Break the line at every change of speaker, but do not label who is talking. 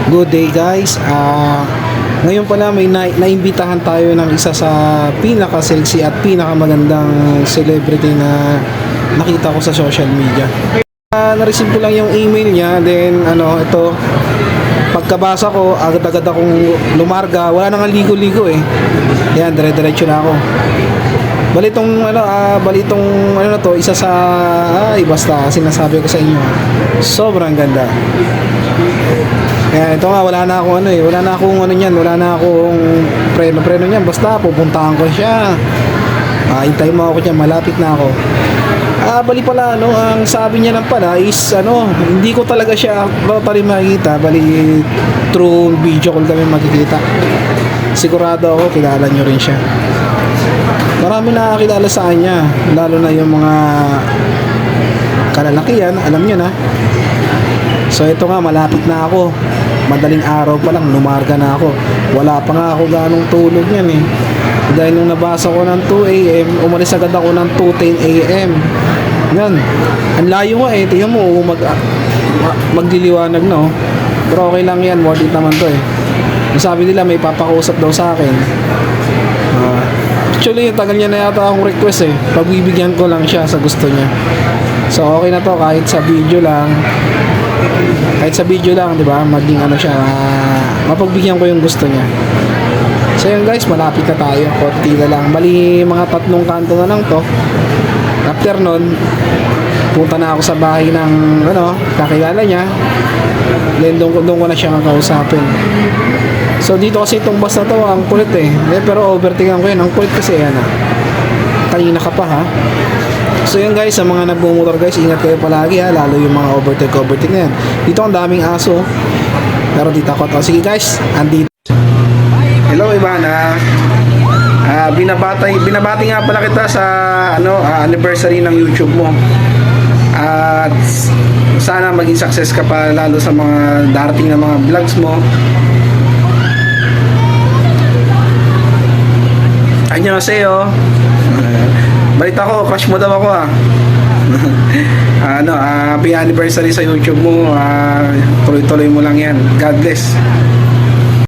Good day guys. Ngayon pala may naimbitahan tayo ng isa sa pinaka-sexy at pinakamagandang celebrity na nakita ko sa social media. Na-receive ko lang yung email niya, then ito, pagkabasa ko, agad-agad akong lumarga. Wala nang ligo-ligo eh. Yan, dire-diretso na ako. Balitong na to, isa sa basta sinasabi ko sa inyo. Sobrang ganda. Kaya ito nga, wala na akong wala na akong preno niyan, basta pupuntahan ko siya. Hintay mo ako diyan, malapit na ako. Bali pala ang sabi niya lang pala is hindi ko talaga siya totally makikita, bali through video call kami makikita. Sigurado ako kilala niyo rin siya. Marami nakakilala sa kanya, lalo na yung mga kalalakihan, alam niyo na. So ito nga, malapit na ako. Madaling araw pa lang, lumarga na ako. Wala pa nga ako ganong tulog yan eh. Dahil nung nabasa ko ng 2 AM, umalis agad ako ng 2:10 AM. Yan. Ang layo nga eh. Tingnan mo, magdiliwanag na oh. Pero okay lang yan, worth it naman to eh. Sabi nila may papakausap daw sa akin. Actually, tagal niya na yata akong request eh. Pagbibigyan ko lang siya sa gusto niya. So okay na to kahit sa video lang. Di ba? Maging siya, mapagbigyan ko yung gusto niya. So yun guys, malapit na tayo. Konti na lang. Bali, mga 3 kanto na lang to. After nun, punta na ako sa bahay ng kakilala niya. Then doon ko na siya kakausapin. So dito kasi itong bus na to, ang kulit eh. Pero overtaken ko yun. Ang kulit kasi kanina ka pa ha. So yun guys, sa mga nagmumotor guys, ingat kayo palagi ha, lalo yung mga overtake na yan. Dito ang daming aso, pero dito ako to. Sige guys, andito. Hello Ivana. Binabati nga pala kita sa anniversary ng YouTube mo. At sana maging success ka pa lalo sa mga darating na mga vlogs mo. Annyeonghaseyo. Balita ko, crush mo daw ako happy anniversary sa YouTube mo. Tuloy-tuloy mo lang yan. God bless.